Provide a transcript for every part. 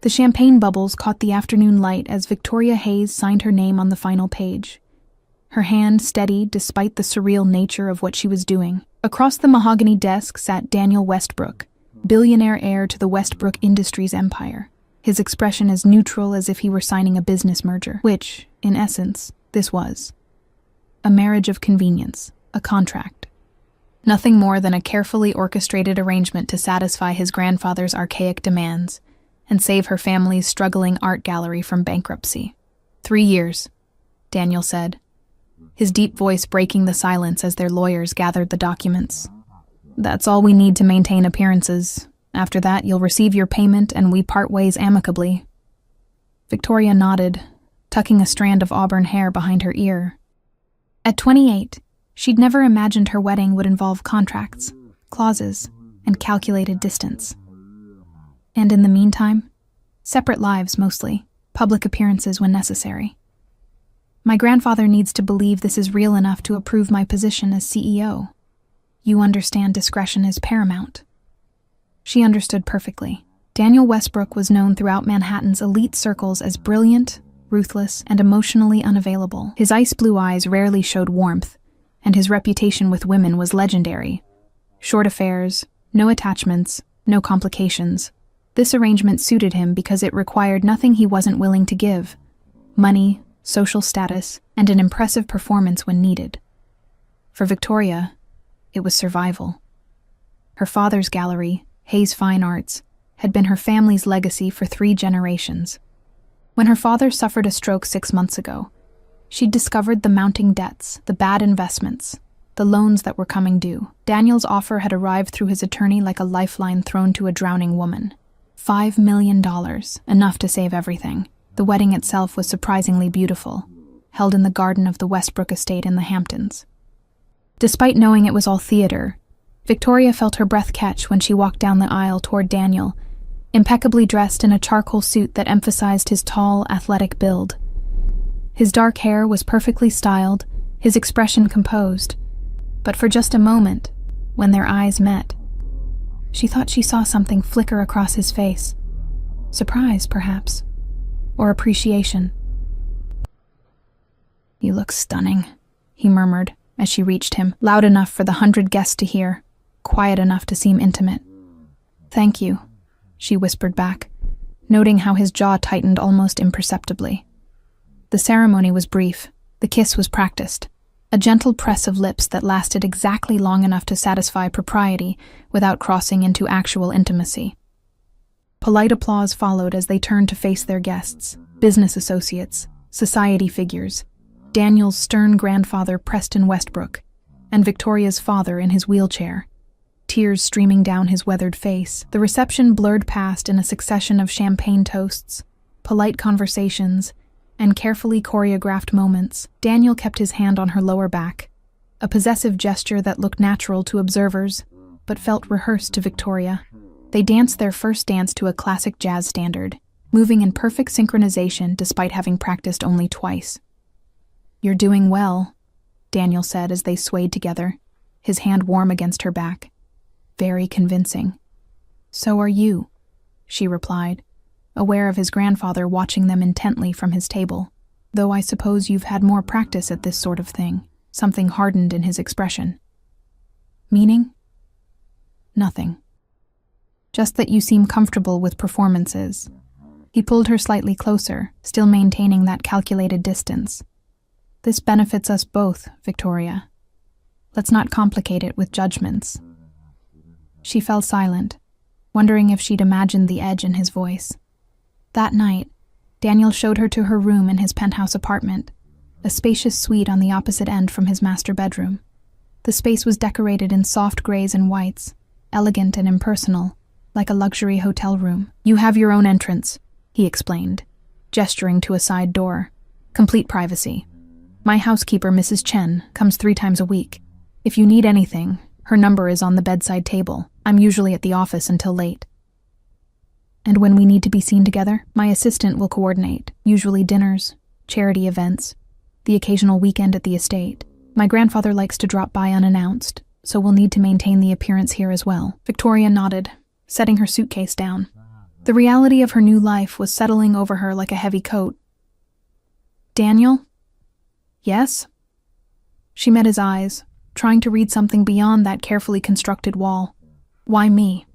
The champagne bubbles caught the afternoon light as Victoria Hayes signed her name on the final page. Her hand steady despite the surreal nature of what she was doing. Across the mahogany desk sat Daniel Westbrook, billionaire heir to the Westbrook Industries empire. His expression as neutral as if he were signing a business merger, which, in essence, this was. A marriage of convenience, a contract. Nothing more than a carefully orchestrated arrangement to satisfy his grandfather's archaic demands and save her family's struggling art gallery from bankruptcy. 3 years, Daniel said, his deep voice breaking the silence as their lawyers gathered the documents. That's all we need to maintain appearances. After that, you'll receive your payment and we part ways amicably. Victoria nodded, tucking a strand of auburn hair behind her ear. At 28, she'd never imagined her wedding would involve contracts, clauses, and calculated distance. And in the meantime, separate lives mostly, public appearances when necessary. My grandfather needs to believe this is real enough to approve my position as CEO. You understand discretion is paramount. She understood perfectly. Daniel Westbrook was known throughout Manhattan's elite circles as brilliant, ruthless, and emotionally unavailable. His ice blue eyes rarely showed warmth, and his reputation with women was legendary. Short affairs, no attachments, no complications. This arrangement suited him because it required nothing he wasn't willing to give: money, social status, and an impressive performance when needed. For Victoria, it was survival. Her father's gallery, Hayes Fine Arts, had been her family's legacy for 3 generations. When her father suffered a stroke 6 months ago, she'd discovered the mounting debts, the bad investments, the loans that were coming due. Daniel's offer had arrived through his attorney like a lifeline thrown to a drowning woman. $5 million, enough to save everything. The wedding itself was surprisingly beautiful, held in the garden of the Westbrook estate in the Hamptons. Despite knowing it was all theater, Victoria felt her breath catch when she walked down the aisle toward Daniel, impeccably dressed in a charcoal suit that emphasized his tall, athletic build. His dark hair was perfectly styled, his expression composed, but for just a moment, when their eyes met, she thought she saw something flicker across his face. Surprise, perhaps, or appreciation. "You look stunning," he murmured as she reached him, loud enough for the 100 guests to hear, quiet enough to seem intimate. "Thank you," she whispered back, noting how his jaw tightened almost imperceptibly. The ceremony was brief. The kiss was practiced. A gentle press of lips that lasted exactly long enough to satisfy propriety without crossing into actual intimacy. Polite applause followed as they turned to face their guests, business associates, society figures, Daniel's stern grandfather Preston Westbrook, and Victoria's father in his wheelchair, tears streaming down his weathered face. The reception blurred past in a succession of champagne toasts, polite conversations, and carefully choreographed moments. Daniel kept his hand on her lower back, a possessive gesture that looked natural to observers, but felt rehearsed to Victoria. They danced their first dance to a classic jazz standard, moving in perfect synchronization despite having practiced only twice. "You're doing well," Daniel said as they swayed together, his hand warm against her back. "Very convincing." "So are you," she replied, aware of his grandfather watching them intently from his table. "Though I suppose you've had more practice at this sort of thing." Something hardened in his expression. "Meaning?" "Nothing. Just that you seem comfortable with performances." He pulled her slightly closer, still maintaining that calculated distance. "This benefits us both, Victoria. Let's not complicate it with judgments." She fell silent, wondering if she'd imagined the edge in his voice. That night, Daniel showed her to her room in his penthouse apartment, a spacious suite on the opposite end from his master bedroom. The space was decorated in soft grays and whites, elegant and impersonal, like a luxury hotel room. "You have your own entrance," he explained, gesturing to a side door. "Complete privacy. My housekeeper, Mrs. Chen, comes 3 times a week. If you need anything, her number is on the bedside table. I'm usually at the office until late. And when we need to be seen together, my assistant will coordinate, usually dinners, charity events, the occasional weekend at the estate. My grandfather likes to drop by unannounced, so we'll need to maintain the appearance here as well." Victoria nodded, setting her suitcase down. The reality of her new life was settling over her like a heavy coat. "Daniel?" "Yes?" She met his eyes, trying to read something beyond that carefully constructed wall. "Why me?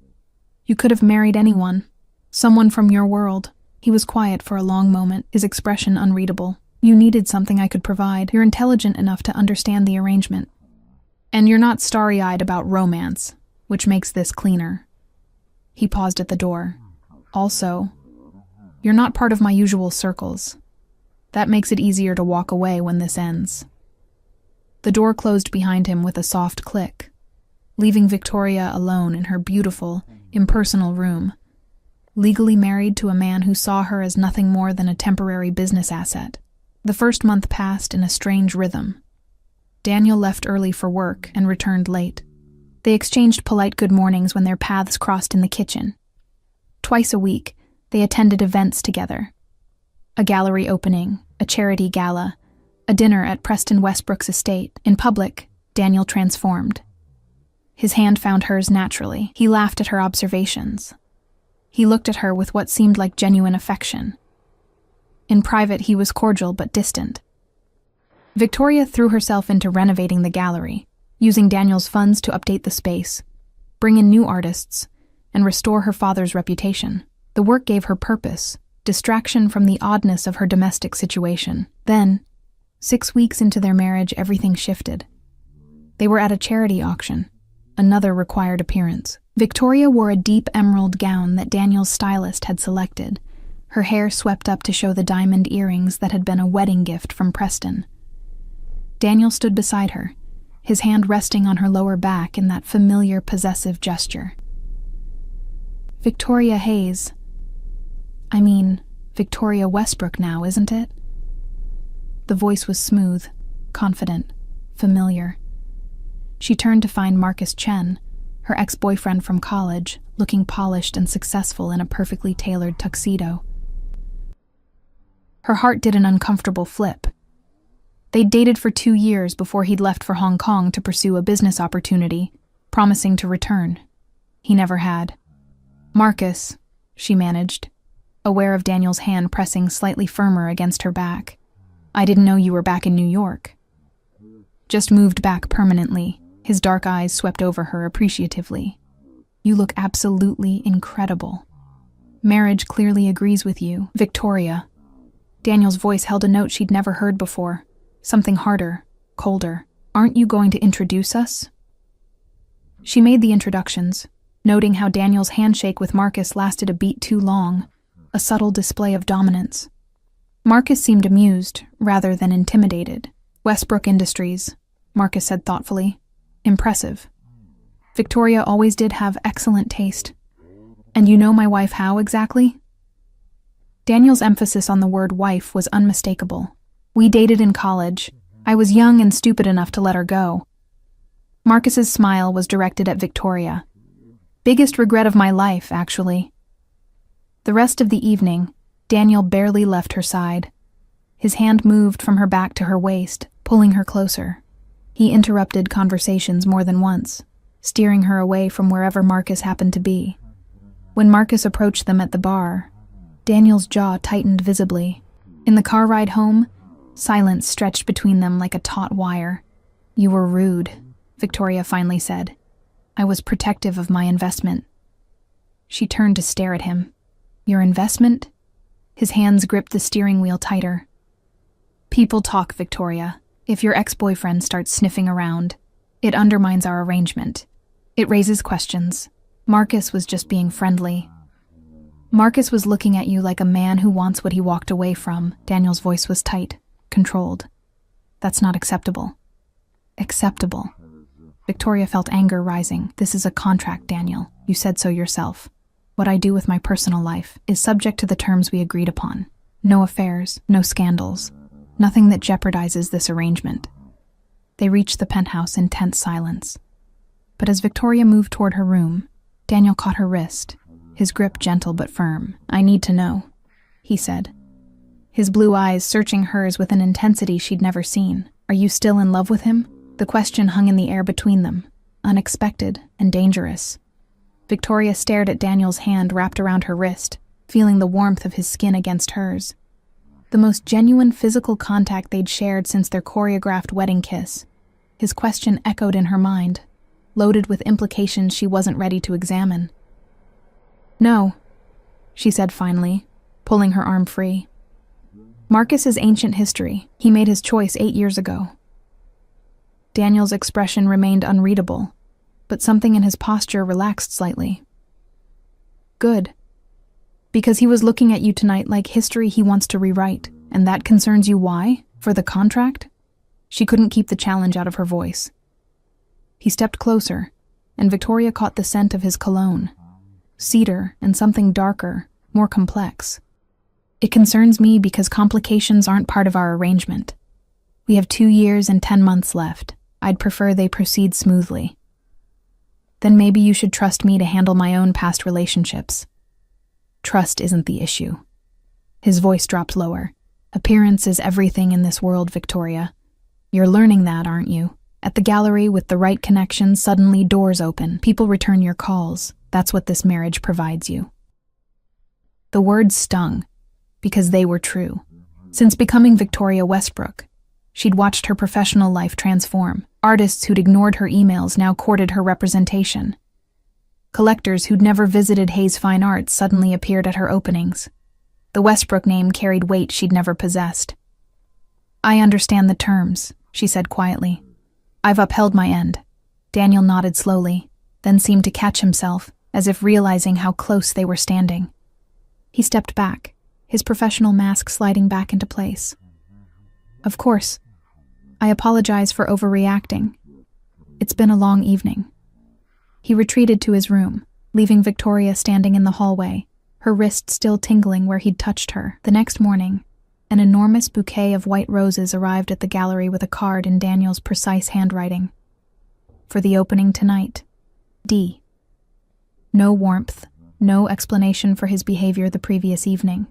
You could have married anyone. Someone from your world." He was quiet for a long moment, his expression unreadable. "You needed something I could provide. You're intelligent enough to understand the arrangement. And you're not starry-eyed about romance, which makes this cleaner." He paused at the door. "Also, you're not part of my usual circles. That makes it easier to walk away when this ends." The door closed behind him with a soft click, leaving Victoria alone in her beautiful, impersonal room, legally married to a man who saw her as nothing more than a temporary business asset. The first month passed in a strange rhythm. Daniel left early for work and returned late. They exchanged polite good mornings when their paths crossed in the kitchen. Twice a week, they attended events together. A gallery opening, a charity gala, a dinner at Preston Westbrook's estate. In public, Daniel transformed. His hand found hers naturally. He laughed at her observations. He looked at her with what seemed like genuine affection. In private, he was cordial but distant. Victoria threw herself into renovating the gallery, using Daniel's funds to update the space, bring in new artists, and restore her father's reputation. The work gave her purpose, distraction from the oddness of her domestic situation. Then, 6 weeks into their marriage, everything shifted. They were at a charity auction, another required appearance. Victoria wore a deep emerald gown that Daniel's stylist had selected, her hair swept up to show the diamond earrings that had been a wedding gift from Preston. Daniel stood beside her, his hand resting on her lower back in that familiar, possessive gesture. "Victoria Hayes. I mean, Victoria Westbrook now, isn't it?" The voice was smooth, confident, familiar. She turned to find Marcus Chen, her ex-boyfriend from college, looking polished and successful in a perfectly tailored tuxedo. Her heart did an uncomfortable flip. They'd dated for 2 years before he'd left for Hong Kong to pursue a business opportunity, promising to return. He never had. "Marcus," she managed, aware of Daniel's hand pressing slightly firmer against her back. "I didn't know you were back in New York." "Just moved back permanently." His dark eyes swept over her appreciatively. "You look absolutely incredible. Marriage clearly agrees with you, Victoria." Daniel's voice held a note she'd never heard before, something harder, colder. "Aren't you going to introduce us?" She made the introductions, noting how Daniel's handshake with Marcus lasted a beat too long, a subtle display of dominance. Marcus seemed amused, rather than intimidated. "Westbrook Industries," Marcus said thoughtfully. "Impressive. Victoria always did have excellent taste. And you know my wife how exactly?" Daniel's emphasis on the word wife was unmistakable. "We dated in college. I was young and stupid enough to let her go." Marcus's smile was directed at Victoria. "Biggest regret of my life, actually." The rest of the evening, Daniel barely left her side. His hand moved from her back to her waist, pulling her closer. He interrupted conversations more than once, steering her away from wherever Marcus happened to be. When Marcus approached them at the bar, Daniel's jaw tightened visibly. In the car ride home, silence stretched between them like a taut wire. "You were rude," Victoria finally said. "I was protective of my investment." She turned to stare at him. "Your investment?" His hands gripped the steering wheel tighter. "People talk, Victoria. If your ex-boyfriend starts sniffing around, it undermines our arrangement. It raises questions. Marcus was just being friendly." "Marcus was looking at you like a man who wants what he walked away from." Daniel's voice was tight, controlled. "That's not acceptable." "Acceptable." Victoria felt anger rising. "This is a contract, Daniel. You said so yourself. What I do with my personal life is subject to the terms we agreed upon. No affairs, no scandals. Nothing that jeopardizes this arrangement." They reached the penthouse in tense silence. But as Victoria moved toward her room, Daniel caught her wrist, his grip gentle but firm. "I need to know," he said, his blue eyes searching hers with an intensity she'd never seen. "Are you still in love with him?" The question hung in the air between them, unexpected and dangerous. Victoria stared at Daniel's hand wrapped around her wrist, feeling the warmth of his skin against hers. The most genuine physical contact they'd shared since their choreographed wedding kiss. His question echoed in her mind, loaded with implications she wasn't ready to examine. "No," she said finally, pulling her arm free. "Marcus is ancient history. He made his choice 8 years ago." Daniel's expression remained unreadable, but something in his posture relaxed slightly. "Good. Because he was looking at you tonight like history he wants to rewrite, and that concerns you. Why? For the contract?" She couldn't keep the challenge out of her voice. He stepped closer, and Victoria caught the scent of his cologne. Cedar and something darker, more complex. "It concerns me because complications aren't part of our arrangement. We have 2 years and 10 months left. I'd prefer they proceed smoothly." "Then maybe you should trust me to handle my own past relationships." "Trust isn't the issue." His voice dropped lower. "Appearance is everything in this world, Victoria. You're learning that, aren't you? At the gallery, with the right connections, suddenly doors open. People return your calls. That's what this marriage provides you." The words stung, because they were true. Since becoming Victoria Westbrook, she'd watched her professional life transform. Artists who'd ignored her emails now courted her representation. Collectors who'd never visited Hayes Fine Arts suddenly appeared at her openings. The Westbrook name carried weight she'd never possessed. "I understand the terms," she said quietly. "I've upheld my end." Daniel nodded slowly, then seemed to catch himself, as if realizing how close they were standing. He stepped back, his professional mask sliding back into place. "Of course. I apologize for overreacting. It's been a long evening." He retreated to his room, leaving Victoria standing in the hallway, her wrist still tingling where he'd touched her. The next morning, an enormous bouquet of white roses arrived at the gallery with a card in Daniel's precise handwriting. "For the opening tonight, D." No warmth, no explanation for his behavior the previous evening.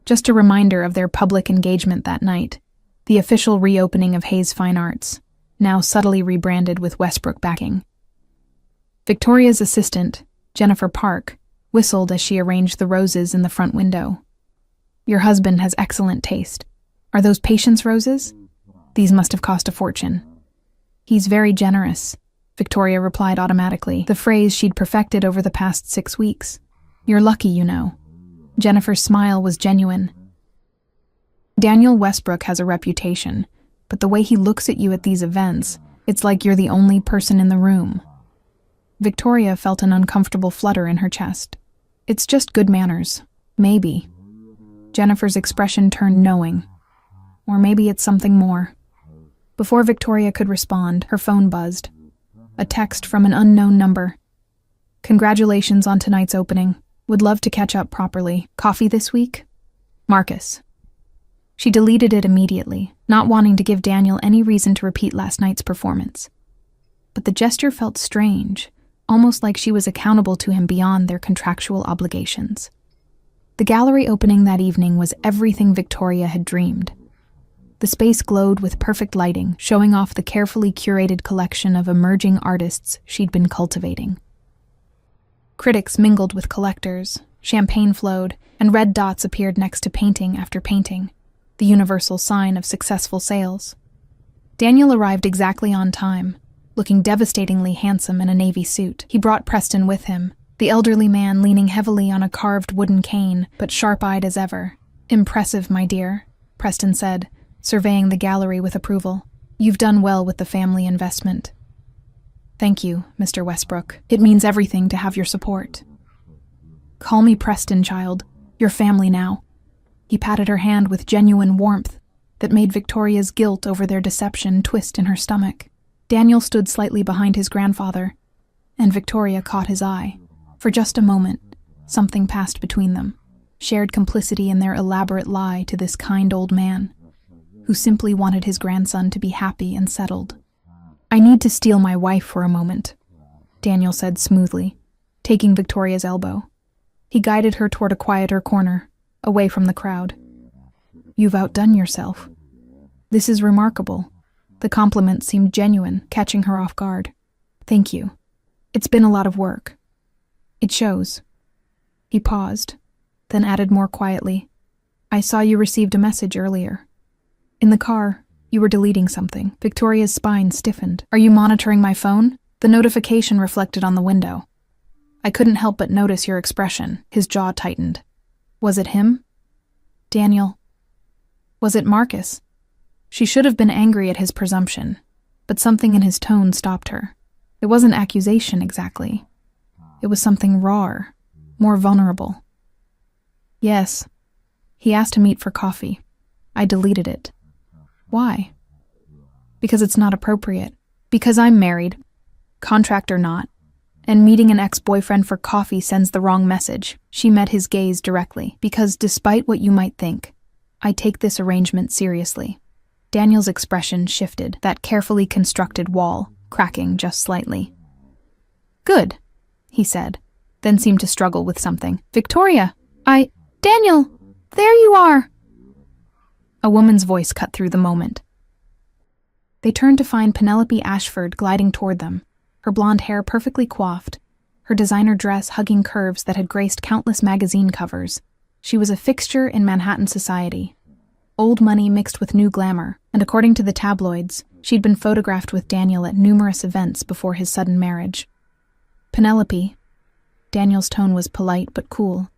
Just a reminder of their public engagement that night, the official reopening of Hayes Fine Arts, now subtly rebranded with Westbrook backing. Victoria's assistant, Jennifer Park, whistled as she arranged the roses in the front window. "Your husband has excellent taste. Are those patience roses? These must have cost a fortune." "He's very generous," Victoria replied automatically, the phrase she'd perfected over the past 6 weeks. "You're lucky, you know." Jennifer's smile was genuine. "Daniel Westbrook has a reputation, but the way he looks at you at these events, it's like you're the only person in the room." Victoria felt an uncomfortable flutter in her chest. "It's just good manners. Maybe." Jennifer's expression turned knowing. Or maybe it's something more. Before Victoria could respond, her phone buzzed. A text from an unknown number. "Congratulations on tonight's opening. Would love to catch up properly. Coffee this week? Marcus." She deleted it immediately, not wanting to give Daniel any reason to repeat last night's performance. But the gesture felt strange, almost like she was accountable to him beyond their contractual obligations. The gallery opening that evening was everything Victoria had dreamed. The space glowed with perfect lighting, showing off the carefully curated collection of emerging artists she'd been cultivating. Critics mingled with collectors, champagne flowed, and red dots appeared next to painting after painting, the universal sign of successful sales. Daniel arrived exactly on time, looking devastatingly handsome in a navy suit. He brought Preston with him, the elderly man leaning heavily on a carved wooden cane, but sharp-eyed as ever. "Impressive, my dear," Preston said, surveying the gallery with approval. "You've done well with the family investment." "Thank you, Mr. Westbrook. It means everything to have your support." "Call me Preston, child. You're family now." He patted her hand with genuine warmth that made Victoria's guilt over their deception twist in her stomach. Daniel stood slightly behind his grandfather, and Victoria caught his eye. For just a moment, something passed between them, shared complicity in their elaborate lie to this kind old man, who simply wanted his grandson to be happy and settled. "I need to steal my wife for a moment," Daniel said smoothly, taking Victoria's elbow. He guided her toward a quieter corner, away from the crowd. "You've outdone yourself." "This is remarkable." The compliment seemed genuine, catching her off guard. "Thank you. It's been a lot of work." It shows. He paused, then added more quietly, I saw you received a message earlier. In the car, you were deleting something. Victoria's spine stiffened. Are you monitoring my phone? The notification reflected on the window. I couldn't help but notice your expression. His jaw tightened. Was it him? Daniel. Was it Marcus? She should have been angry at his presumption, but something in his tone stopped her. It wasn't accusation exactly. It was something rawer, more vulnerable. Yes. He asked to meet for coffee. I deleted it. Why? Because it's not appropriate. Because I'm married, contract or not, and meeting an ex-boyfriend for coffee sends the wrong message. She met his gaze directly. Because despite what you might think, I take this arrangement seriously. Daniel's expression shifted, that carefully constructed wall cracking just slightly. Good, he said, then seemed to struggle with something. Victoria, Daniel, there you are! A woman's voice cut through the moment. They turned to find Penelope Ashford gliding toward them, her blonde hair perfectly coiffed, her designer dress hugging curves that had graced countless magazine covers. She was a fixture in Manhattan society. Old money mixed with new glamour, and according to the tabloids, she'd been photographed with Daniel at numerous events before his sudden marriage. Penelope. Daniel's tone was polite but cool.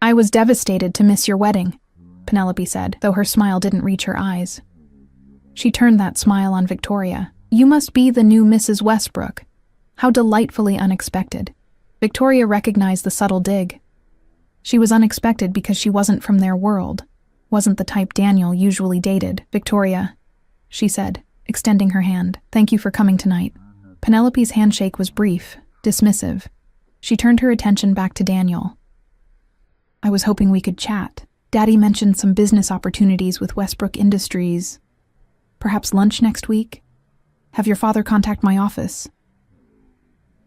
I was devastated to miss your wedding, Penelope said, though her smile didn't reach her eyes. She turned that smile on Victoria. You must be the new Mrs. Westbrook. How delightfully unexpected. Victoria recognized the subtle dig. She was unexpected because she wasn't from their world, wasn't the type Daniel usually dated. Victoria, she said, extending her hand. Thank you for coming tonight. Penelope's handshake was brief, dismissive. She turned her attention back to Daniel. I was hoping we could chat. Daddy mentioned some business opportunities with Westbrook Industries. Perhaps lunch next week? Have your father contact my office.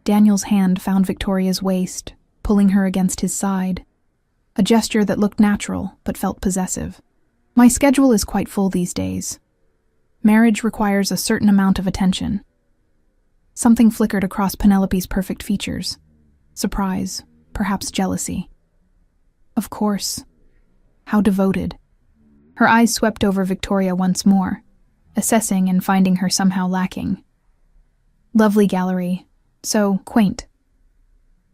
Daniel's hand found Victoria's waist, pulling her against his side. A gesture that looked natural, but felt possessive. My schedule is quite full these days. Marriage requires a certain amount of attention. Something flickered across Penelope's perfect features. Surprise, perhaps jealousy. Of course. How devoted. Her eyes swept over Victoria once more, assessing and finding her somehow lacking. Lovely gallery, so quaint.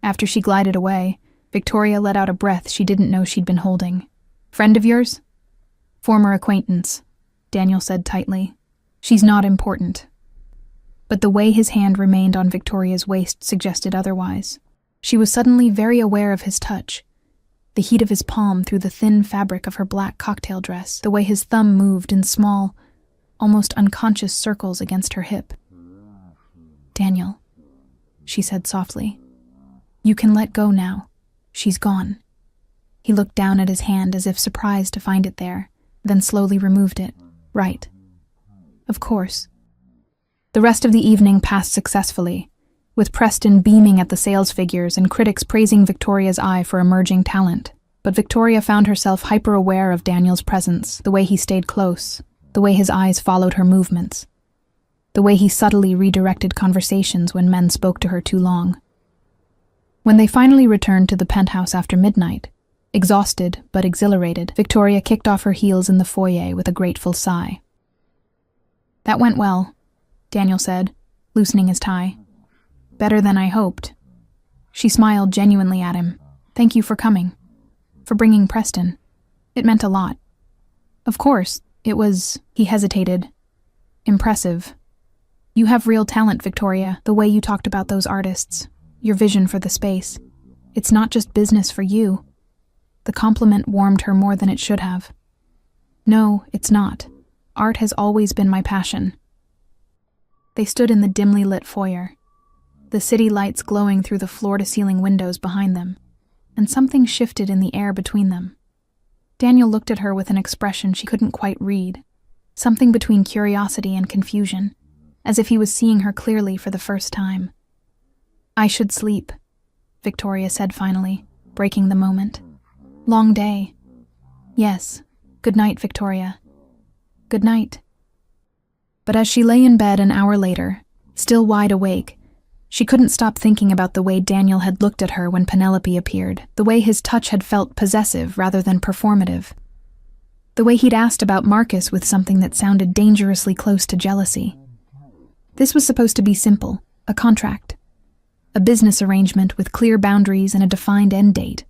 After she glided away, Victoria let out a breath she didn't know she'd been holding. Friend of yours? Former acquaintance, Daniel said tightly. She's not important. But the way his hand remained on Victoria's waist suggested otherwise. She was suddenly very aware of his touch. The heat of his palm through the thin fabric of her black cocktail dress, the way his thumb moved in small, almost unconscious circles against her hip. Daniel, she said softly, you can let go now. She's gone. He looked down at his hand as if surprised to find it there, then slowly removed it. Right. Of course. The rest of the evening passed successfully, with Preston beaming at the sales figures and critics praising Victoria's eye for emerging talent. But Victoria found herself hyper-aware of Daniel's presence, the way he stayed close, the way his eyes followed her movements, the way he subtly redirected conversations when men spoke to her too long. When they finally returned to the penthouse after midnight, exhausted but exhilarated, Victoria kicked off her heels in the foyer with a grateful sigh. That went well, Daniel said, loosening his tie. Better than I hoped. She smiled genuinely at him. Thank you for coming. For bringing Preston. It meant a lot. Of course, it was, he hesitated, impressive. You have real talent, Victoria, the way you talked about those artists, your vision for the space. It's not just business for you. The compliment warmed her more than it should have. No, it's not. Art has always been my passion. They stood in the dimly lit foyer, the city lights glowing through the floor-to-ceiling windows behind them, and something shifted in the air between them. Daniel looked at her with an expression she couldn't quite read, something between curiosity and confusion, as if he was seeing her clearly for the first time. I should sleep, Victoria said finally, breaking the moment. Long day. Yes. Good night, Victoria. Good night. But as she lay in bed an hour later, still wide awake, She couldn't stop thinking about the way Daniel had looked at her when Penelope appeared, the way his touch had felt possessive rather than performative, the way he'd asked about Marcus with something that sounded dangerously close to jealousy. This was supposed to be simple, a contract, a business arrangement with clear boundaries and a defined end date.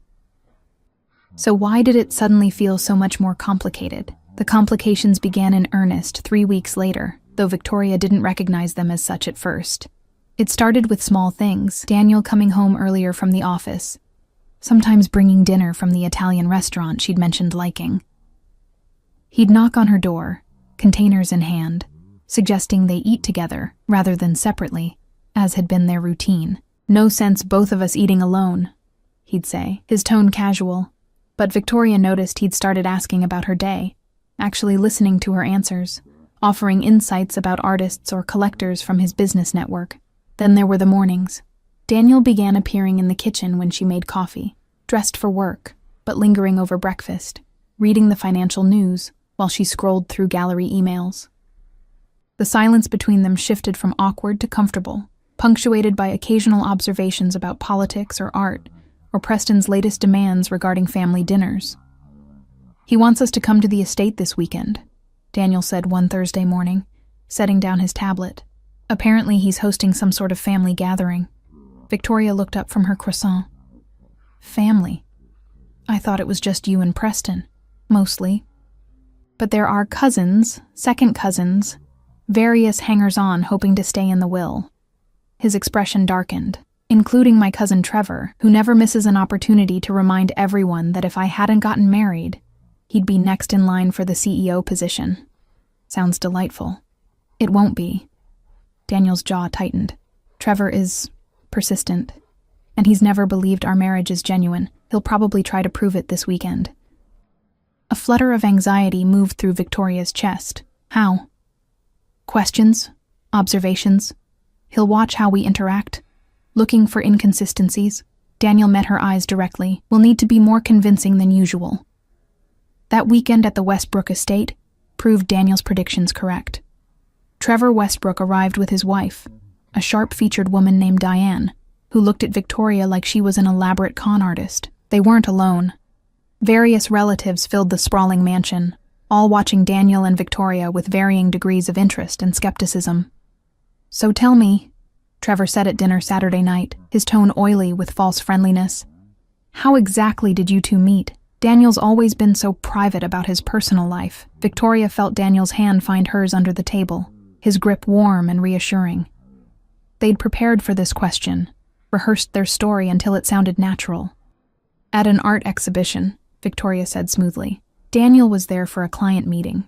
So why did it suddenly feel so much more complicated? The complications began in earnest 3 weeks later, though Victoria didn't recognize them as such at first. It started with small things, Daniel coming home earlier from the office, sometimes bringing dinner from the Italian restaurant she'd mentioned liking. He'd knock on her door, containers in hand, suggesting they eat together rather than separately, as had been their routine. "No sense both of us eating alone," he'd say, his tone casual. But Victoria noticed he'd started asking about her day, actually listening to her answers, offering insights about artists or collectors from his business network. Then there were the mornings. Daniel began appearing in the kitchen when she made coffee, dressed for work, but lingering over breakfast, reading the financial news while she scrolled through gallery emails. The silence between them shifted from awkward to comfortable, punctuated by occasional observations about politics or art, or Preston's latest demands regarding family dinners. "He wants us to come to the estate this weekend," Daniel said one Thursday morning, setting down his tablet. "Apparently he's hosting some sort of family gathering." Victoria looked up from her croissant. "Family? I thought it was just you and Preston, mostly. But there are cousins, second cousins, various hangers-on hoping to stay in the will." His expression darkened. "Including my cousin Trevor, who never misses an opportunity to remind everyone that if I hadn't gotten married, he'd be next in line for the CEO position. Sounds delightful." "It won't be." Daniel's jaw tightened. "Trevor is persistent, and he's never believed our marriage is genuine. He'll probably try to prove it this weekend." A flutter of anxiety moved through Victoria's chest. "How?" "Questions? Observations? He'll watch how we interact, looking for inconsistencies." Daniel met her eyes directly. "We'll need to be more convincing than usual." That weekend at the Westbrook estate proved Daniel's predictions correct. Trevor Westbrook arrived with his wife, a sharp-featured woman named Diane, who looked at Victoria like she was an elaborate con artist. They weren't alone. Various relatives filled the sprawling mansion, all watching Daniel and Victoria with varying degrees of interest and skepticism. "So tell me," Trevor said at dinner Saturday night, his tone oily with false friendliness, "how exactly did you two meet?" Daniel's always been so private about his personal life. Victoria felt Daniel's hand find hers under the table, his grip warm and reassuring. They'd prepared for this question, rehearsed their story until it sounded natural. "At an art exhibition," Victoria said smoothly. "Daniel was there for a client meeting,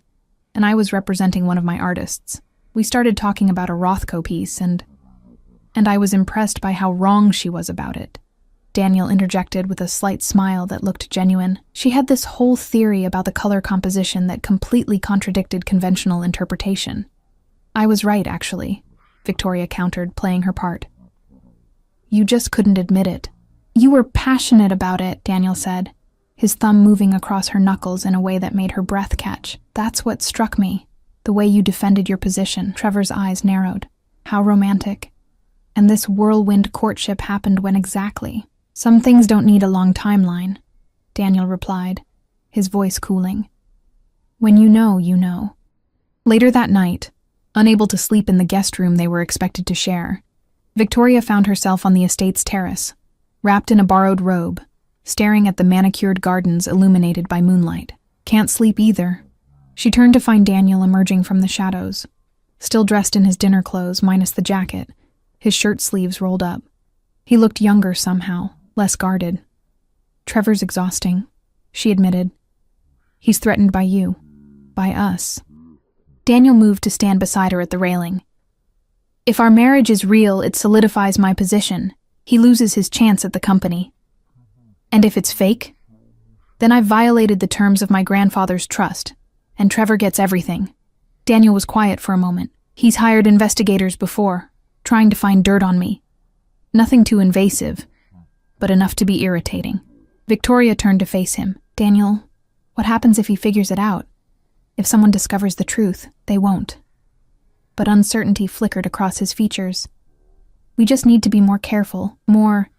and I was representing one of my artists. We started talking about a Rothko piece, and I was impressed by how wrong she was about it." Daniel interjected with a slight smile that looked genuine. "She had this whole theory about the color composition that completely contradicted conventional interpretation." "I was right, actually," Victoria countered, playing her part. "You just couldn't admit it." "You were passionate about it," Daniel said, his thumb moving across her knuckles in a way that made her breath catch. "That's what struck me, the way you defended your position." Trevor's eyes narrowed. "How romantic. And this whirlwind courtship happened when exactly?" "Some things don't need a long timeline," Daniel replied, his voice cooling. "When you know, you know." Later that night, unable to sleep in the guest room they were expected to share, Victoria found herself on the estate's terrace, wrapped in a borrowed robe, staring at the manicured gardens illuminated by moonlight. "Can't sleep either." She turned to find Daniel emerging from the shadows, still dressed in his dinner clothes minus the jacket, his shirt sleeves rolled up. He looked younger somehow, less guarded. "Trevor's exhausting," she admitted. "He's threatened by you. By us." Daniel moved to stand beside her at the railing. "If our marriage is real, it solidifies my position. He loses his chance at the company. And if it's fake, then I've violated the terms of my grandfather's trust, and Trevor gets everything." Daniel was quiet for a moment. "He's hired investigators before, trying to find dirt on me. Nothing too invasive, but enough to be irritating." Victoria turned to face him. "Daniel, what happens if he figures it out? If someone discovers the truth, they won't." But uncertainty flickered across his features. We just need to be more careful, more...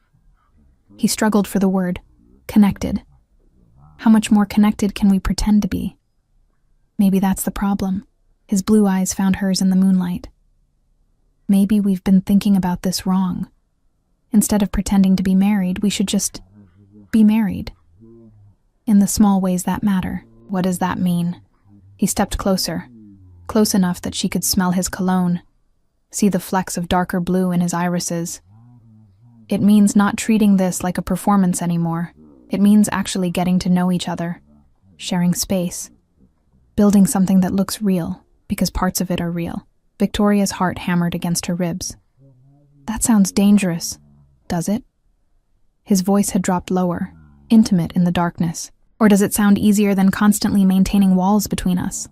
He struggled for the word. Connected. How much more connected can we pretend to be? Maybe that's the problem. His blue eyes found hers in the moonlight. Maybe we've been thinking about this wrong. Instead of pretending to be married, we should just be married. In the small ways that matter. What does that mean? He stepped closer, close enough that she could smell his cologne, see the flecks of darker blue in his irises. It means not treating this like a performance anymore. It means actually getting to know each other, sharing space, building something that looks real, because parts of it are real. Victoria's heart hammered against her ribs. That sounds dangerous, does it? His voice had dropped lower, intimate in the darkness. Or does it sound easier than constantly maintaining walls between us?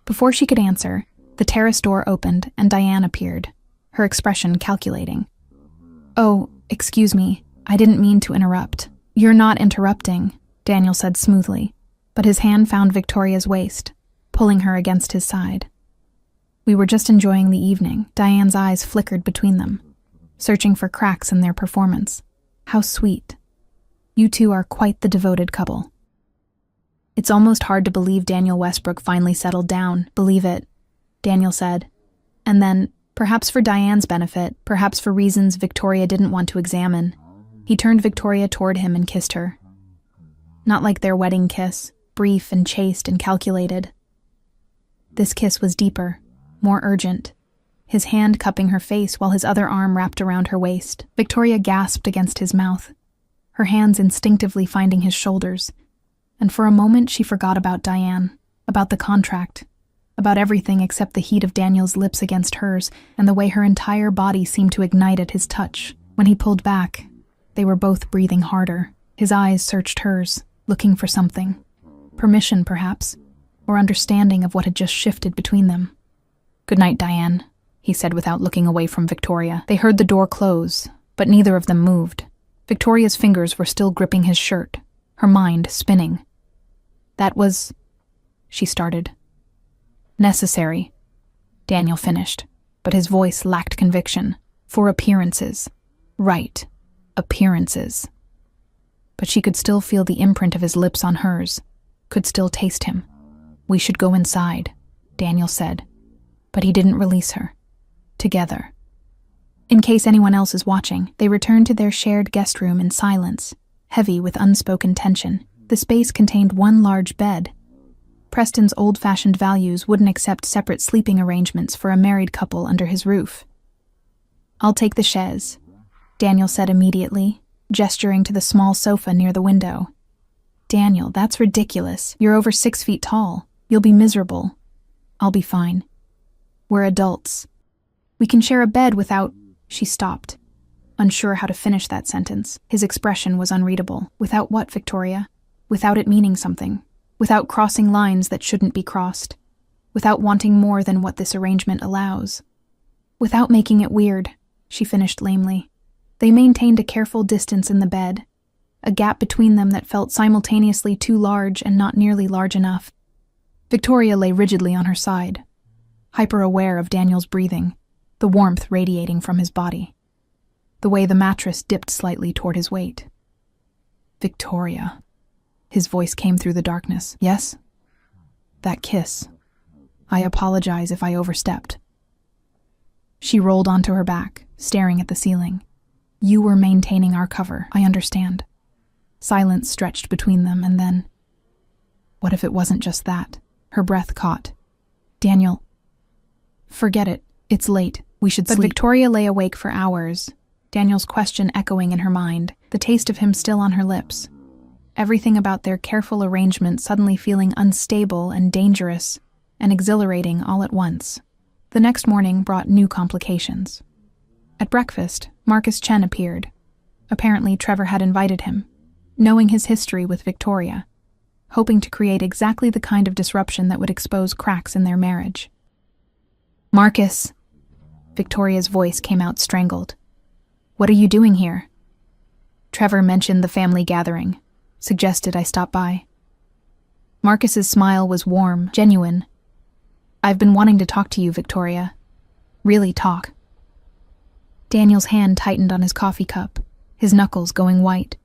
Before she could answer, the terrace door opened and Diane appeared, her expression calculating. "Oh, excuse me, I didn't mean to interrupt." "You're not interrupting," Daniel said smoothly, but his hand found Victoria's waist, pulling her against his side. "We were just enjoying the evening." Diane's eyes flickered between them, searching for cracks in their performance. How sweet. You two are quite the devoted couple. It's almost hard to believe Daniel Westbrook finally settled down. "Believe it," Daniel said. And then, perhaps for Diane's benefit, perhaps for reasons Victoria didn't want to examine, he turned Victoria toward him and kissed her. Not like their wedding kiss, brief and chaste and calculated. This kiss was deeper, more urgent, his hand cupping her face while his other arm wrapped around her waist. Victoria gasped against his mouth, her hands instinctively finding his shoulders, and for a moment she forgot about Diane, about the contract, about everything except the heat of Daniel's lips against hers and the way her entire body seemed to ignite at his touch. When he pulled back, they were both breathing harder. His eyes searched hers, looking for something. Permission, perhaps, or understanding of what had just shifted between them. "Good night, Diane," he said without looking away from Victoria. They heard the door close, but neither of them moved. Victoria's fingers were still gripping his shirt, her mind spinning. "That was," she started. "Necessary," Daniel finished, but his voice lacked conviction. "For appearances. Right. Appearances." But she could still feel the imprint of his lips on hers, could still taste him. "We should go inside," Daniel said, but he didn't release her. "Together." In case anyone else is watching, they returned to their shared guest room in silence, heavy with unspoken tension. The space contained one large bed. Preston's old-fashioned values wouldn't accept separate sleeping arrangements for a married couple under his roof. "I'll take the chaise," Daniel said immediately, gesturing to the small sofa near the window. "Daniel, that's ridiculous. You're over 6 feet tall. You'll be miserable." "I'll be fine. We're adults. We can share a bed without..." She stopped, unsure how to finish that sentence. His expression was unreadable. "Without what, Victoria? Without it meaning something. Without crossing lines that shouldn't be crossed. Without wanting more than what this arrangement allows. Without making it weird," she finished lamely. They maintained a careful distance in the bed, a gap between them that felt simultaneously too large and not nearly large enough. Victoria lay rigidly on her side, hyper-aware of Daniel's breathing, the warmth radiating from his body, the way the mattress dipped slightly toward his weight. "Victoria," his voice came through the darkness. "Yes? That kiss. I apologize if I overstepped." She rolled onto her back, staring at the ceiling. "You were maintaining our cover, I understand." Silence stretched between them, and then... What if it wasn't just that? Her breath caught. "Daniel, forget it. It's late. We should sleep." But Victoria lay awake for hours, Daniel's question echoing in her mind, the taste of him still on her lips. Everything about their careful arrangement suddenly feeling unstable and dangerous and exhilarating all at once. The next morning brought new complications. At breakfast, Marcus Chen appeared. Apparently Trevor had invited him, knowing his history with Victoria, hoping to create exactly the kind of disruption that would expose cracks in their marriage. "Marcus," Victoria's voice came out strangled. "What are you doing here?" Trevor mentioned the family gathering, suggested I stop by. Marcus's smile was warm, genuine. "I've been wanting to talk to you, Victoria. Really talk." Daniel's hand tightened on his coffee cup, his knuckles going white.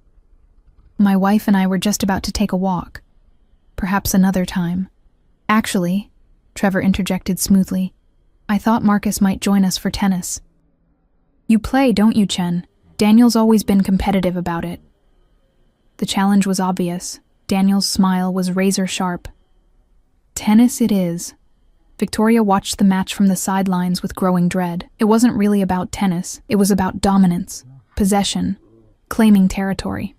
My wife and I were just about to take a walk. Perhaps another time. Actually, Trevor interjected smoothly, I thought Marcus might join us for tennis. You play, don't you, Chen? Daniel's always been competitive about it. The challenge was obvious. Daniel's smile was razor sharp. Tennis it is. Victoria watched the match from the sidelines with growing dread. It wasn't really about tennis. It was about dominance, possession, claiming territory.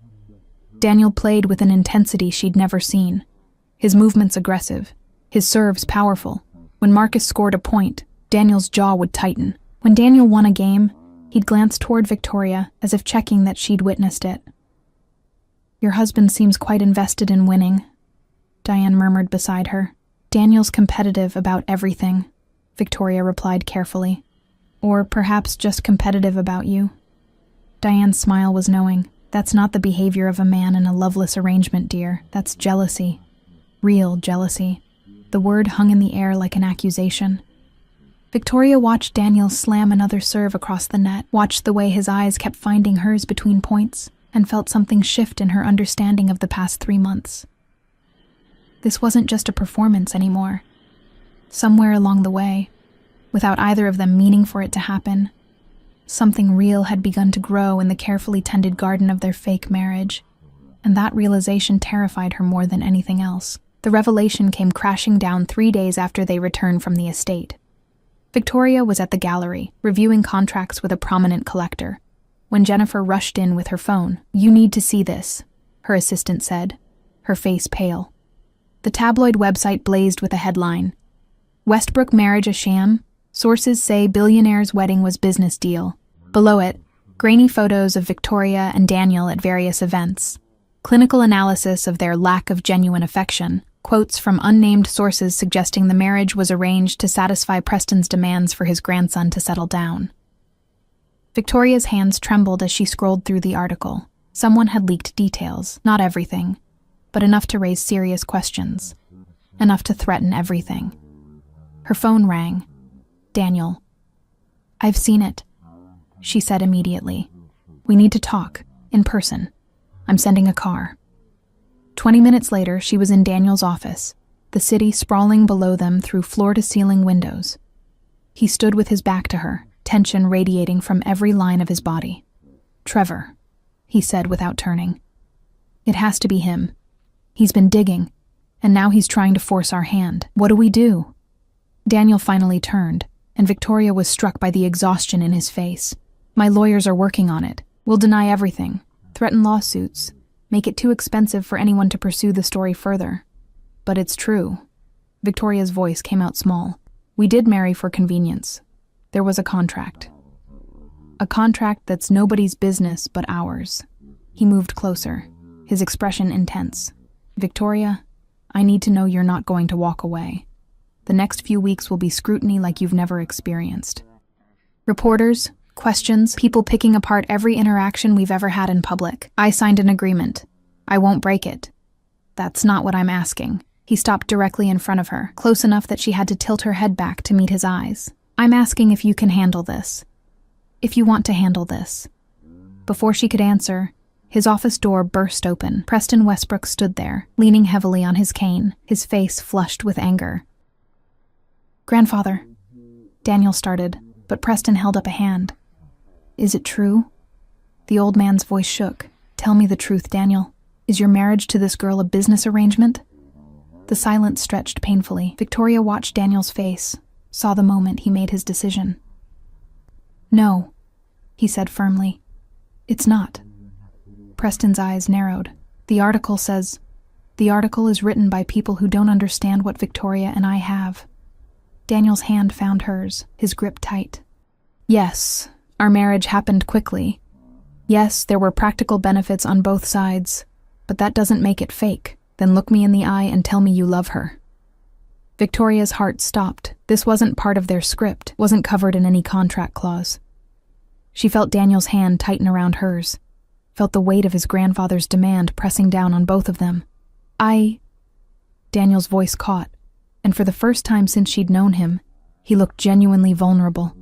Daniel played with an intensity she'd never seen. His movements aggressive, his serves powerful. When Marcus scored a point, Daniel's jaw would tighten. When Daniel won a game, he'd glance toward Victoria as if checking that she'd witnessed it. Your husband seems quite invested in winning, Diane murmured beside her. Daniel's competitive about everything, Victoria replied carefully. Or perhaps just competitive about you. Diane's smile was knowing. That's not the behavior of a man in a loveless arrangement, dear. That's jealousy. Real jealousy. The word hung in the air like an accusation. Victoria watched Daniel slam another serve across the net, watched the way his eyes kept finding hers between points, and felt something shift in her understanding of the past 3 months. This wasn't just a performance anymore. Somewhere along the way, without either of them meaning for it to happen, something real had begun to grow in the carefully tended garden of their fake marriage, and that realization terrified her more than anything else. The revelation came crashing down 3 days after they returned from the estate. Victoria was at the gallery, reviewing contracts with a prominent collector, when Jennifer rushed in with her phone. You need to see this, her assistant said, her face pale. The tabloid website blazed with a headline. Westbrook marriage a sham? Sources say Billionaire's wedding was business deal. Below it, grainy photos of Victoria and Daniel at various events. Clinical analysis of their lack of genuine affection. Quotes from unnamed sources suggesting the marriage was arranged to satisfy Preston's demands for his grandson to settle down. Victoria's hands trembled as she scrolled through the article. Someone had leaked details, not everything, but enough to raise serious questions, enough to threaten everything. Her phone rang. Daniel. I've seen it, she said immediately. We need to talk, in person. I'm sending a car. 20 minutes later, she was in Daniel's office, the city sprawling below them through floor-to-ceiling windows. He stood with his back to her, tension radiating from every line of his body. Trevor, he said without turning. It has to be him. He's been digging, and now he's trying to force our hand. What do we do? Daniel finally turned, and Victoria was struck by the exhaustion in his face. My lawyers are working on it. We'll deny everything, threaten lawsuits, make it too expensive for anyone to pursue the story further. But it's true. Victoria's voice came out small. We did marry for convenience. There was a contract. A contract that's nobody's business but ours. He moved closer, his expression intense. Victoria, I need to know you're not going to walk away. The next few weeks will be scrutiny like you've never experienced. Reporters, questions, people picking apart every interaction we've ever had in public. I signed an agreement. I won't break it. That's not what I'm asking. He stopped directly in front of her, close enough that she had to tilt her head back to meet his eyes. I'm asking if you can handle this. If you want to handle this. Before she could answer, his office door burst open. Preston Westbrook stood there, leaning heavily on his cane, his face flushed with anger. Grandfather, Daniel started, but Preston held up a hand. Is it true? The old man's voice shook. Tell me the truth, Daniel. Is your marriage to this girl a business arrangement? The silence stretched painfully. Victoria watched Daniel's face, saw the moment he made his decision. No, he said firmly. It's not. Preston's eyes narrowed. The article says, the article is written by people who don't understand what Victoria and I have. Daniel's hand found hers, his grip tight. Yes, our marriage happened quickly. Yes, there were practical benefits on both sides, but that doesn't make it fake. Then look me in the eye and tell me you love her. Victoria's heart stopped. This wasn't part of their script, wasn't covered in any contract clause. She felt Daniel's hand tighten around hers, felt the weight of his grandfather's demand pressing down on both of them. Daniel's voice caught, and for the first time since she'd known him, he looked genuinely vulnerable.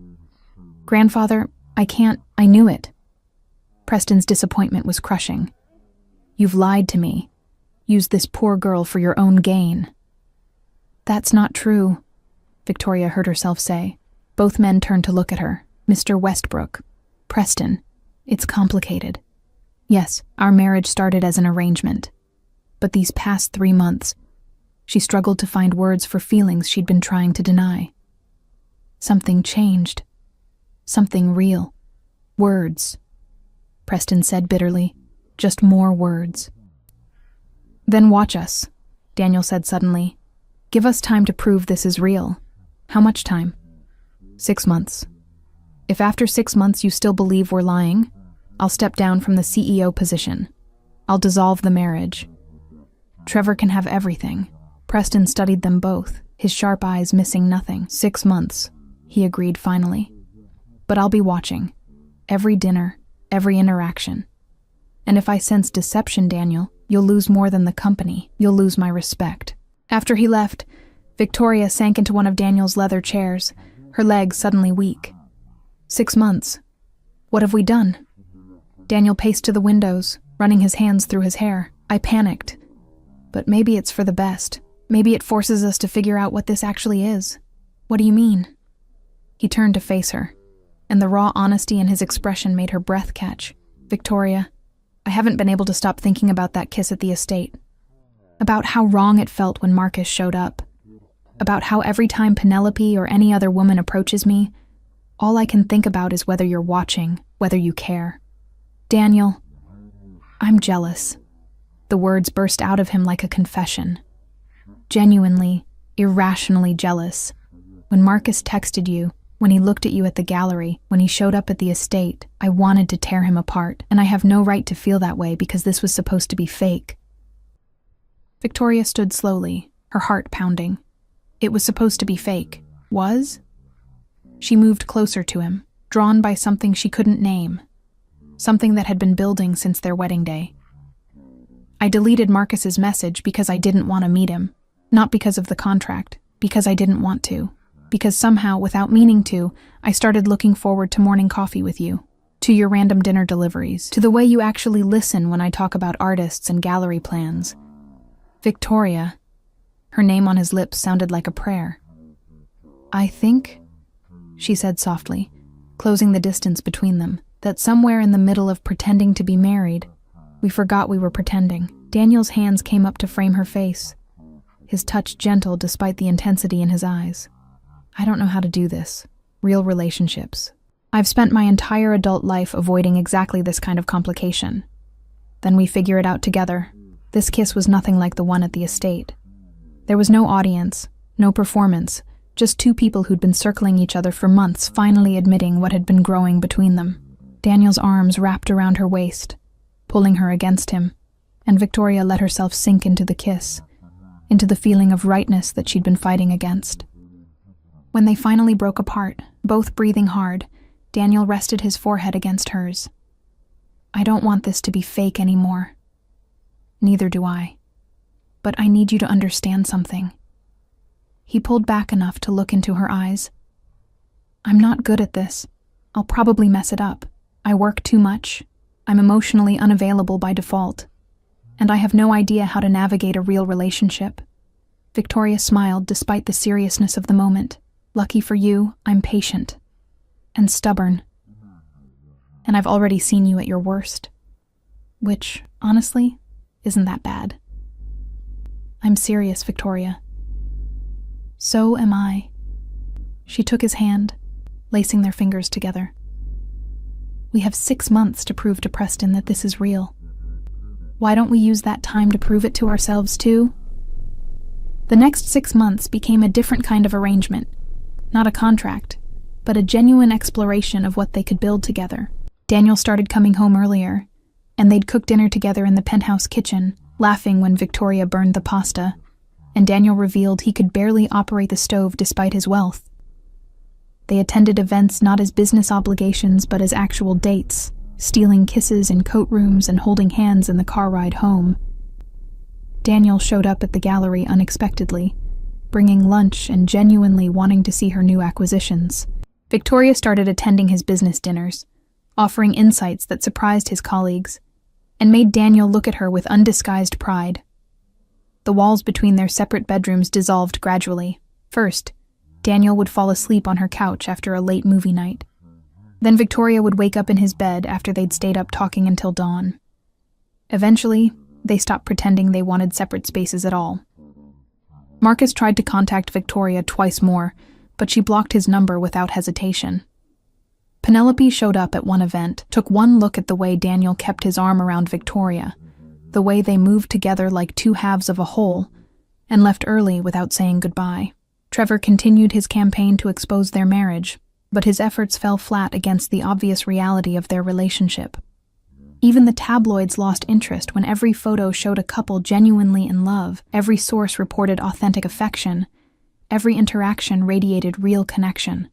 Grandfather, I knew it. Preston's disappointment was crushing. You've lied to me. Used this poor girl for your own gain. That's not true, Victoria heard herself say. Both men turned to look at her. Mr. Westbrook. Preston. It's complicated. Yes, our marriage started as an arrangement. But these past 3 months, she struggled to find words for feelings she'd been trying to deny. Something changed. Something real. Words. Preston said bitterly. Just more words. Then watch us, Daniel said suddenly. Give us time to prove this is real. How much time? 6 months. If after 6 months you still believe we're lying, I'll step down from the CEO position. I'll dissolve the marriage. Trevor can have everything. Preston studied them both, his sharp eyes missing nothing. 6 months, he agreed finally. But I'll be watching. Every dinner, every interaction. And if I sense deception, Daniel, you'll lose more than the company. You'll lose my respect. After he left, Victoria sank into one of Daniel's leather chairs, her legs suddenly weak. 6 months. What have we done? Daniel paced to the windows, running his hands through his hair. I panicked. But maybe it's for the best. Maybe it forces us to figure out what this actually is. What do you mean? He turned to face her, and the raw honesty in his expression made her breath catch. Victoria, I haven't been able to stop thinking about that kiss at the estate. About how wrong it felt when Marcus showed up. About how every time Penelope or any other woman approaches me, all I can think about is whether you're watching, whether you care. Daniel, I'm jealous. The words burst out of him like a confession. Genuinely, irrationally jealous. When Marcus texted you, when he looked at you at the gallery, when he showed up at the estate, I wanted to tear him apart, and I have no right to feel that way because this was supposed to be fake. Victoria stood slowly, her heart pounding. It was supposed to be fake. Was? She moved closer to him, drawn by something she couldn't name. Something that had been building since their wedding day. I deleted Marcus's message because I didn't want to meet him. Not because of the contract, because I didn't want to. Because somehow, without meaning to, I started looking forward to morning coffee with you, to your random dinner deliveries, to the way you actually listen when I talk about artists and gallery plans. Victoria. Her name on his lips sounded like a prayer. I think, she said softly, closing the distance between them, that somewhere in the middle of pretending to be married, we forgot we were pretending. Daniel's hands came up to frame her face, his touch gentle despite the intensity in his eyes. I don't know how to do this. Real relationships. I've spent my entire adult life avoiding exactly this kind of complication. Then we figure it out together. This kiss was nothing like the one at the estate. There was no audience, no performance, just two people who'd been circling each other for months finally admitting what had been growing between them. Daniel's arms wrapped around her waist, pulling her against him, and Victoria let herself sink into the kiss, into the feeling of rightness that she'd been fighting against. When they finally broke apart, both breathing hard, Daniel rested his forehead against hers. I don't want this to be fake anymore. Neither do I. But I need you to understand something. He pulled back enough to look into her eyes. I'm not good at this. I'll probably mess it up. I work too much. I'm emotionally unavailable by default. And I have no idea how to navigate a real relationship. Victoria smiled despite the seriousness of the moment. Lucky for you, I'm patient. And stubborn. And I've already seen you at your worst. Which, honestly, isn't that bad. I'm serious, Victoria. So am I. She took his hand, lacing their fingers together. We have 6 months to prove to Preston that this is real. Why don't we use that time to prove it to ourselves too? The next 6 months became a different kind of arrangement. Not a contract, but a genuine exploration of what they could build together. Daniel started coming home earlier, and they'd cook dinner together in the penthouse kitchen, laughing when Victoria burned the pasta, and Daniel revealed he could barely operate the stove despite his wealth. They attended events not as business obligations but as actual dates, stealing kisses in coat rooms and holding hands in the car ride home. Daniel showed up at the gallery unexpectedly, bringing lunch and genuinely wanting to see her new acquisitions. Victoria started attending his business dinners, offering insights that surprised his colleagues, and made Daniel look at her with undisguised pride. The walls between their separate bedrooms dissolved gradually. First, Daniel would fall asleep on her couch after a late movie night. Then Victoria would wake up in his bed after they'd stayed up talking until dawn. Eventually, they stopped pretending they wanted separate spaces at all. Marcus tried to contact Victoria twice more, but she blocked his number without hesitation. Penelope showed up at one event, took one look at the way Daniel kept his arm around Victoria, the way they moved together like two halves of a whole, and left early without saying goodbye. Trevor continued his campaign to expose their marriage, but his efforts fell flat against the obvious reality of their relationship. Even the tabloids lost interest when every photo showed a couple genuinely in love, every source reported authentic affection, every interaction radiated real connection.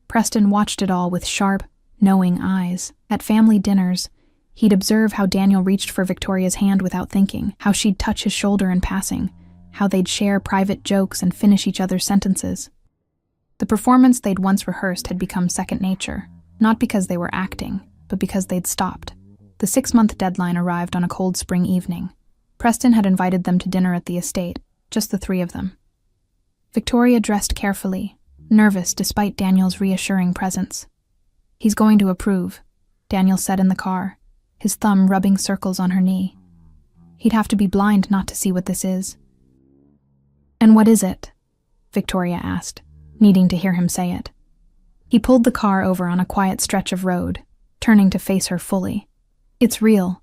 Preston watched it all with sharp, knowing eyes. At family dinners, he'd observe how Daniel reached for Victoria's hand without thinking, how she'd touch his shoulder in passing, how they'd share private jokes and finish each other's sentences. The performance they'd once rehearsed had become second nature, not because they were acting, but because they'd stopped. The 6-month deadline arrived on a cold spring evening. Preston had invited them to dinner at the estate, just the three of them. Victoria dressed carefully, nervous despite Daniel's reassuring presence. "He's going to approve," Daniel said in the car, his thumb rubbing circles on her knee. "He'd have to be blind not to see what this is." "And what is it?" Victoria asked, needing to hear him say it. He pulled the car over on a quiet stretch of road, turning to face her fully. "It's real.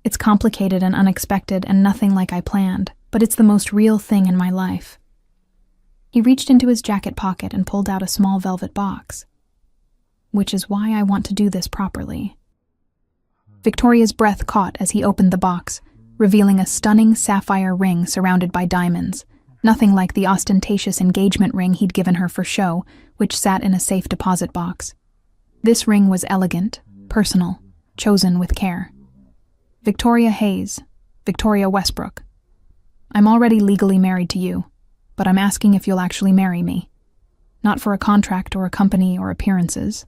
It's complicated and unexpected and nothing like I planned, but it's the most real thing in my life." He reached into his jacket pocket and pulled out a small velvet box. "Which is why I want to do this properly." Victoria's breath caught as he opened the box, revealing a stunning sapphire ring surrounded by diamonds, nothing like the ostentatious engagement ring he'd given her for show, which sat in a safe deposit box. This ring was elegant, personal, chosen with care. "Victoria Hayes, Victoria Westbrook. I'm already legally married to you, but I'm asking if you'll actually marry me. Not for a contract or a company or appearances.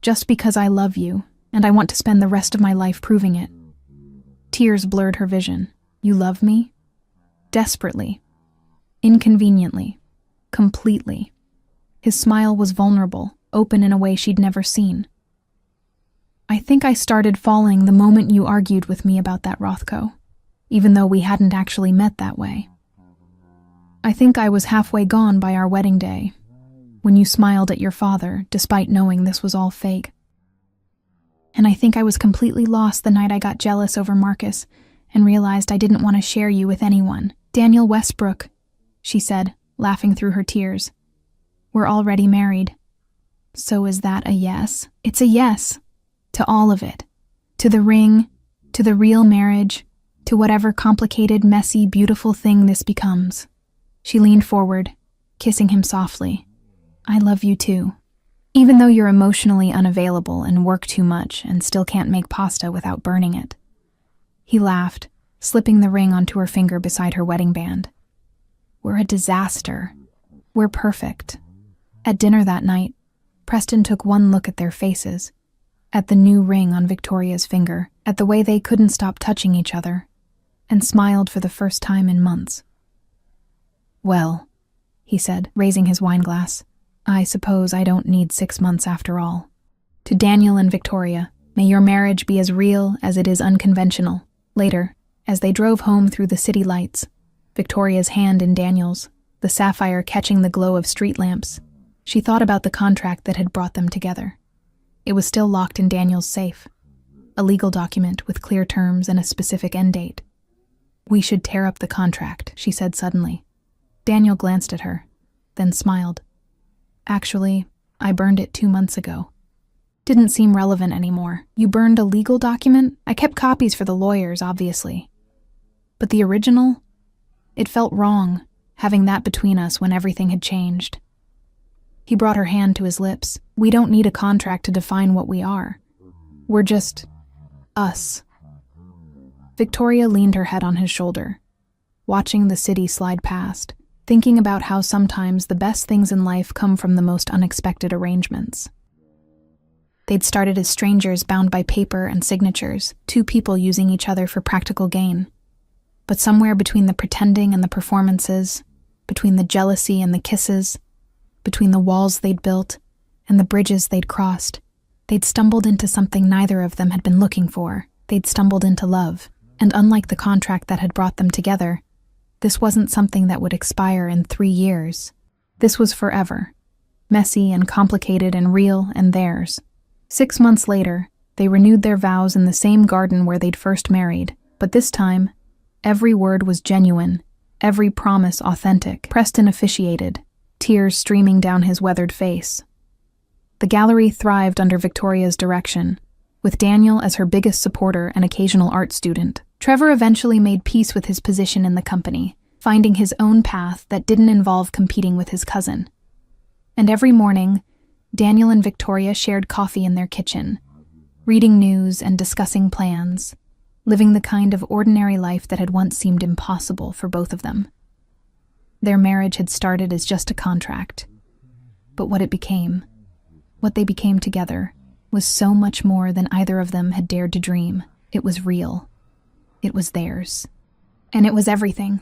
Just because I love you, and I want to spend the rest of my life proving it." Tears blurred her vision. "You love me?" Desperately. Inconveniently. Completely. His smile was vulnerable, open in a way she'd never seen. "I think I started falling the moment you argued with me about that Rothko, even though we hadn't actually met that way. I think I was halfway gone by our wedding day, when you smiled at your father, despite knowing this was all fake. And I think I was completely lost the night I got jealous over Marcus and realized I didn't want to share you with anyone. Daniel Westbrook," she said, laughing through her tears. "We're already married." "So is that a yes?" "It's a yes. To all of it. To the ring, to the real marriage, to whatever complicated, messy, beautiful thing this becomes." She leaned forward, kissing him softly. "I love you too. Even though you're emotionally unavailable and work too much and still can't make pasta without burning it." He laughed, slipping the ring onto her finger beside her wedding band. "We're a disaster. We're perfect." At dinner that night, Preston took one look at their faces, at the new ring on Victoria's finger, at the way they couldn't stop touching each other, and smiled for the first time in months. "Well," he said, raising his wineglass, "I suppose I don't need 6 months after all. To Daniel and Victoria, may your marriage be as real as it is unconventional." Later, as they drove home through the city lights, Victoria's hand in Daniel's, the sapphire catching the glow of street lamps, she thought about the contract that had brought them together. It was still locked in Daniel's safe, a legal document with clear terms and a specific end date. "We should tear up the contract," she said suddenly. Daniel glanced at her, then smiled. "Actually, I burned it 2 months ago." Didn't seem relevant anymore. "You burned a legal document?" "I kept copies for the lawyers, obviously. But the original? It felt wrong, having that between us when everything had changed." He brought her hand to his lips. "We don't need a contract to define what we are. We're just us." Victoria leaned her head on his shoulder, watching the city slide past, thinking about how sometimes the best things in life come from the most unexpected arrangements. They'd started as strangers bound by paper and signatures, two people using each other for practical gain. But somewhere between the pretending and the performances, between the jealousy and the kisses, between the walls they'd built and the bridges they'd crossed, they'd stumbled into something neither of them had been looking for. They'd stumbled into love. And unlike the contract that had brought them together, this wasn't something that would expire in 3 years. This was forever. Messy and complicated and real and theirs. 6 months later, they renewed their vows in the same garden where they'd first married, but this time, every word was genuine, every promise authentic. Preston officiated, tears streaming down his weathered face. The gallery thrived under Victoria's direction, with Daniel as her biggest supporter and occasional art student. Trevor eventually made peace with his position in the company, finding his own path that didn't involve competing with his cousin. And every morning, Daniel and Victoria shared coffee in their kitchen, reading news and discussing plans, living the kind of ordinary life that had once seemed impossible for both of them. Their marriage had started as just a contract, but what they became together, was so much more than either of them had dared to dream. It was real. It was theirs. And it was everything.